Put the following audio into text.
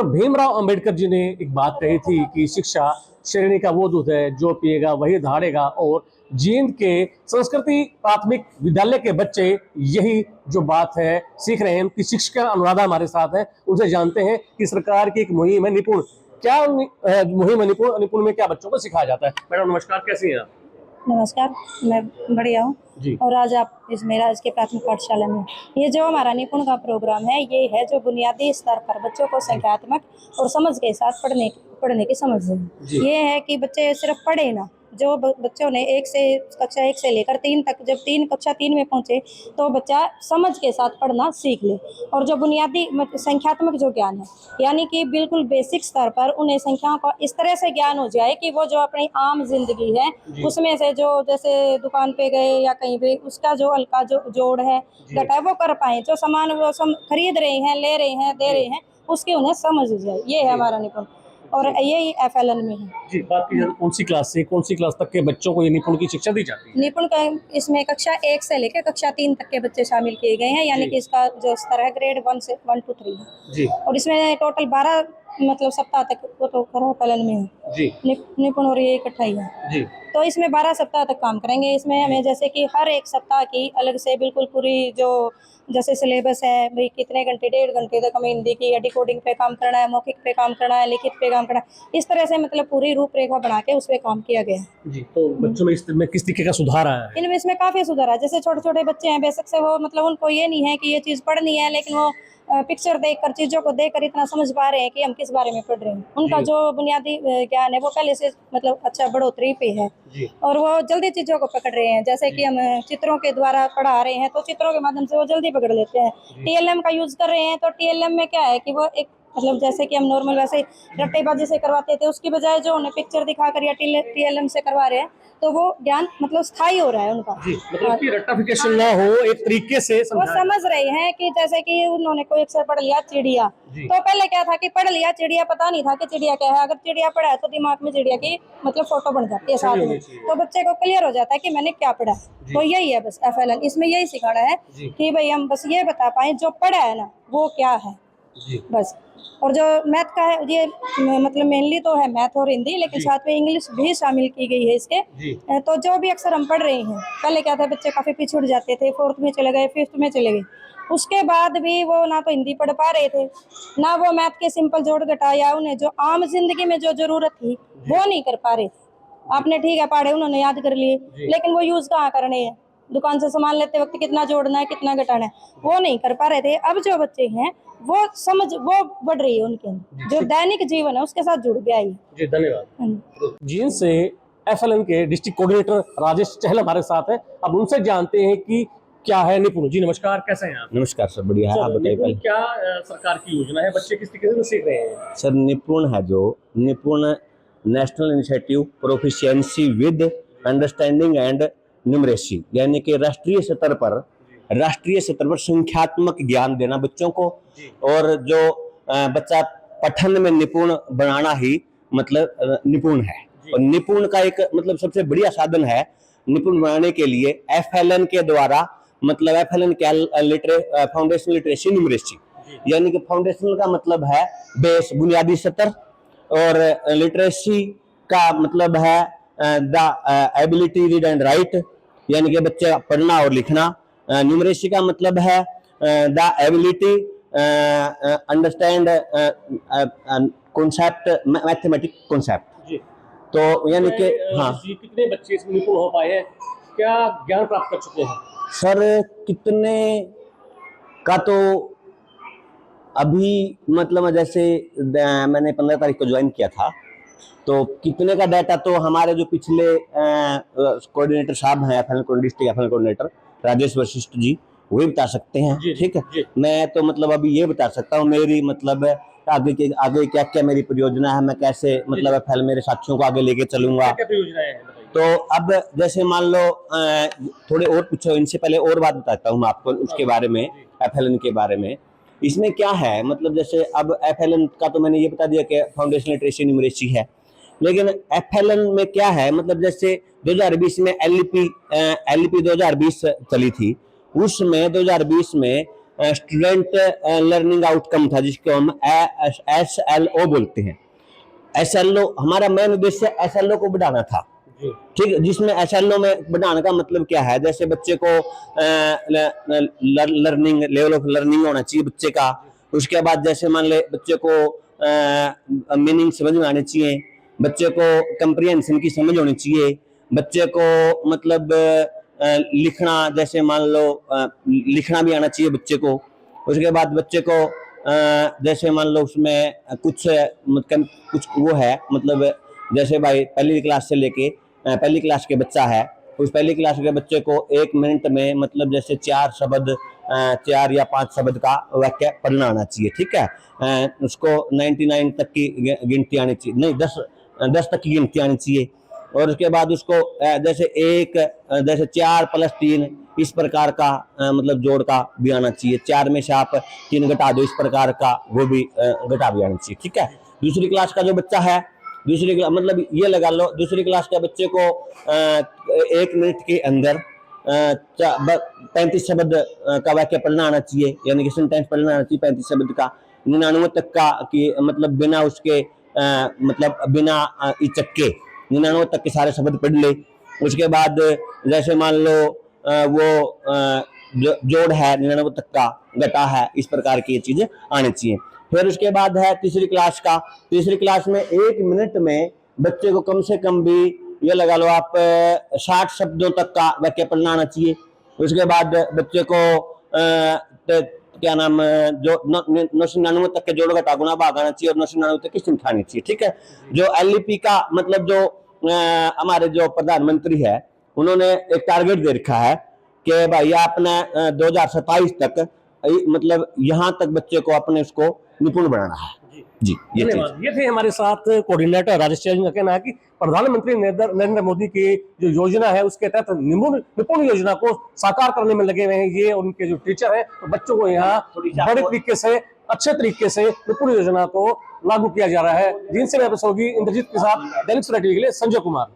Doctor Bhimrao Ambedkar ji ने एक बात कही थी कि शिक्षा श्रेणी का वो दूध है जो पिएगा वही दहाड़ेगा। और जींद के संस्कृति प्राथमिक विद्यालय के बच्चे यही जो बात है सीख रहे हैं। उनकी शिक्षिका अनुराधा हमारे साथ है, उनसे जानते हैं कि सरकार की एक मुहिम है निपुण। क्या मुहिम है निपुण? निपुण में क्या बच्चों को सिखाया जाता है? मैडम नमस्कार, कैसी हैं आप? नमस्कार, मैं बढ़िया हूँ। जी। और आज आप मेरा इसके प्राथमिक पाठशाला में ये जो हमारा निपुण का प्रोग्राम है, ये है जो बुनियादी स्तर पर बच्चों को संख्यात्मक और समझ के साथ पढ़ने की समझ है। ये है कि बच्चे सिर्फ पढ़े ना, जो बच्चों ने कक्षा 1 से लेकर 3 तक, जब कक्षा 3 में पहुंचे तो बच्चा समझ के साथ पढ़ना सीख ले। और जो बुनियादी संख्यात्मक जो ज्ञान है, यानी कि बिल्कुल बेसिक स्तर पर उन्हें संख्याओं का इस तरह से ज्ञान हो जाए कि वो जो अपनी आम जिंदगी है उसमें से जो जैसे दुकान पे गए या कहीं पे उसका जो हल्का जो जोड़ है घटा वो कर पाए, जो सामान वो खरीद रहे हैं, ले रहे हैं, दे रहे हैं, उसकी उन्हें समझ जाए। ये है हमारा निपुण, और यही FLN में है। जी, बात की जाए कौन सी क्लास से कौन सी क्लास तक के बच्चों को ये निपुण की शिक्षा दी जाती है? निपुण का इसमें कक्षा 1 से लेकर कक्षा 3 तक के बच्चे शामिल किए गए हैं, यानी कि इसका जो स्तर है ग्रेड 1 से 1 to 3 है। जी। और इसमें टोटल 12 सप्ताह तक वो तो FLN में है जी। निपुण, और ये इकट्ठा ही है जी। तो इसमें 12 सप्ताह तक काम करेंगे। इसमें हमें जैसे कि हर एक सप्ताह की अलग से बिल्कुल पूरी जो जैसे सिलेबस है, भाई कितने घंटे, 1.5 घंटे तक हमें हिंदी की या डिकोडिंग पे काम करना है, मौखिक पे काम करना है, लिखित पे काम करना है, इस तरह से पूरी रूपरेखा बना के उस पर काम किया गया है। जी, तो बच्चों में इसमें किस तरीके का सुधार आया है? इनमें इसमें काफी सुधार है। जैसे छोटे छोटे बच्चे हैं, बेशक से वो उनको ये नहीं है कि ये चीज पढ़नी है, लेकिन वो पिक्चर देखकर, चीजों को देखकर इतना समझ पा रहे हैं कि हम किस बारे में पढ़ रहे हैं। उनका जो बुनियादी ज्ञान है वो पहले से अच्छा बढ़ोतरी पे है। और वो जल्दी चीजों को पकड़ रहे हैं। जैसे कि हम चित्रों के द्वारा पढ़ा रहे हैं तो चित्रों के माध्यम से वो जल्दी पकड़ लेते हैं। TLM का यूज कर रहे हैं तो TLM में क्या है कि वो एक जैसे कि हम नॉर्मल वैसे रट्टेबाजी से करवाते थे, उसकी बजाय जो उन्हें पिक्चर दिखाकर या TLM से करवा रहे हैं तो वो ज्ञान स्थायी हो रहा है उनका। जी, मतलब कि रट्टाफिकेशन ना हो, एक तरीके से वो समझ रहे हैं कि जैसे कि उन्होंने कोई अक्षर पढ़ लिया चिड़िया, तो पहले क्या था कि पढ़ लिया चिड़िया, पता नहीं था कि चिड़िया क्या है। अगर चिड़िया पढ़ा है तो दिमाग में चिड़िया की फोटो बन जाती है साथ में, तो बच्चे को क्लियर हो जाता है कि मैंने क्या पढ़ा है। तो यही है बस FLN, इसमें यही सिखाना है कि भाई हम बस ये बता पाए जो पढ़ा है ना वो क्या है बस। और जो मैथ का है ये मेनली तो है मैथ और हिंदी, लेकिन साथ में इंग्लिश भी शामिल की गई है इसके। तो जो भी अक्सर हम पढ़ रहे हैं, पहले क्या था बच्चे काफी पिछड़ जाते थे, 4th में चले गए, 5th में चले गए, उसके बाद भी वो ना तो हिंदी पढ़ पा रहे थे, ना वो मैथ के सिंपल जोड़ घटा या उन्हें जो आम जिंदगी में जो जरूरत थी वो नहीं कर पा रहे थे। आपने ठीक है पढ़े, उन्होंने याद कर लिए, लेकिन वो यूज कहाँ करने हैं। दुकान से सामान लेते वक्त कितना जोड़ना है, कितना घटाना है, वो नहीं कर पा रहे थे। अब जो बच्चे हैं वो समझ वो बढ़ रही है उनके जो दैनिक जीवन है उसके साथ जुड़ गया है। जी, धन्यवाद। जींद से FLN के डिस्ट्रिक्ट कोऑर्डिनेटर राजेश चहल हमारे साथ है। अब उनसे जानते हैं कि क्या है निपुण। जी नमस्कार, कैसे हैं आप? नमस्कार सर, बढ़िया है। आप बताइए क्या सरकार की योजना है, बच्चे किस तरीके से सीख रहे हैं? सर, निपुण है जो निपुण national initiative proficiency with understanding and numeracy, यानी कि राष्ट्रीय स्तर पर संख्यात्मक ज्ञान देना बच्चों को, और जो बच्चा पठन में निपुण बनाना ही निपुण है। और निपुण का एक सबसे बढ़िया साधन है निपुण बनाने के लिए FLN के द्वारा, FLN क्या फाउंडेशनल लिटरेसी न्यूमरेसी, यानी कि फाउंडेशनल का मतलब है बेस, बुनियादी स्तर, और लिटरेसी का मतलब है the ability read and right, यानी कि बच्चे पढ़ना और लिखना। न्यूमरेसी का मतलब है the ability understand concept, mathematic concept. तो यानी कि हाँ, कितने बच्चे इसमें निपुण हो पाए हैं, क्या ज्ञान प्राप्त कर चुके हैं? सर कितने का तो अभी जैसे मैंने 15 तारीख को ज्वाइन किया था, तो कितने का डाटा तो हमारे जो पिछले कोऑर्डिनेटर साहब हैं, district FLN coordinator Rajesh Vashishtha ji, वही बता सकते हैं। ठीक है, मैं तो अभी ये बता सकता हूँ मेरी आगे क्या क्या मेरी परियोजना है, मैं कैसे FLN मेरे साथियों को आगे लेके चलूंगा। क्या परियोजना है? तो अब जैसे मान लो थोड़े और पूछो, इनसे पहले और बात बताता हूँ मैं आपको उसके बारे में, FLN के बारे में। इसमें क्या है, जैसे अब FLN का तो मैंने ये बता दिया कि फाउंडेशनल लिटरेसी न्यूमरेसी है, लेकिन FLN में क्या है, जैसे 2020 में LEP 2020 चली थी, उसमें 2020 में स्टूडेंट लर्निंग आउटकम था, जिसको हम SLO बोलते हैं। SLO हमारा मेन उद्देश्य SLO को बढ़ाना था, ठीक है, जिसमें SLO में बढ़ाने का मतलब क्या है, जैसे बच्चे को लर्निंग लेवल ऑफ लर्निंग होना चाहिए बच्चे का। उसके बाद जैसे मान ले बच्चे को मीनिंग समझ में आनी चाहिए, बच्चे को कंप्रिहेंशन की समझ होनी चाहिए, बच्चे को मतलब लिखना, जैसे मान लो लिखना भी आना चाहिए बच्चे को। उसके बाद बच्चे को जैसे मान लो उसमें कुछ मतलब कुछ वो है, मतलब जैसे भाई पहली क्लास से लेके पहली क्लास के बच्चा है, उस पहली क्लास के बच्चे को 1 मिनट में मतलब जैसे 4 या 5 शब्द का वाक्य पढ़ना आना चाहिए, ठीक है। उसको 99 तक की गिनती आनी चाहिए, नहीं 10 तक की गिनती आनी चाहिए। और उसके बाद उसको जैसे 4 + 3 इस प्रकार का मतलब जोड़ का भी आना चाहिए। 4 में से आप 3 घटा दो, इस प्रकार का वो भी घटा भी आना चाहिए, ठीक है। दूसरी क्लास का जो बच्चा है, मतलब ये लगा लो दूसरी क्लास के बच्चे को 1 मिनट के अंदर 35 शब्द का वाक्य पढ़ना आना चाहिए, यानी कि सेंटेंस पढ़ना आना चाहिए 35 शब्द का, 99 तक का, कि मतलब बिना उसके मतलब बिना इचक के 99 तक के सारे शब्द पढ़ ले। उसके बाद जैसे मान लो वो जोड़ है 99 तक का, घटा है, इस प्रकार की चीजें आनी चाहिए। फिर उसके बाद है तीसरी क्लास का। तीसरी क्लास में 1 मिनट में बच्चे को कम से कम भी ये लगा लो आप 60 शब्दों तक का वाक्य पढ़ना आना चाहिए। उसके बाद बच्चे को क्या नाम जो 999 तक के जोड़ घटा गुणा भाग आना चाहिए और 999 तक की संख्या आनी चाहिए, ठीक है। जो LEP का मतलब जो हमारे जो प्रधानमंत्री है, उन्होंने एक टारगेट दे रखा है कि भाई आपने 2027 तक मतलब यहाँ तक बच्चे को अपने उसको निपुण बनाना है। जी ये थे हमारे साथ कोऑर्डिनेटर राजेश जी का कहना है कि प्रधानमंत्री नरेंद्र मोदी की जो योजना है उसके तहत निपुण योजना को साकार करने में लगे हुए हैं ये उनके जो टीचर हैं। तो बच्चों को यहाँ बड़े तरीके से अच्छे तरीके से निपुण योजना को लागू किया जा रहा है। जिनसे मैं होगी इंद्रजीत के साथ दैनिक सवेरा टीवी के लिए संजय कुमार।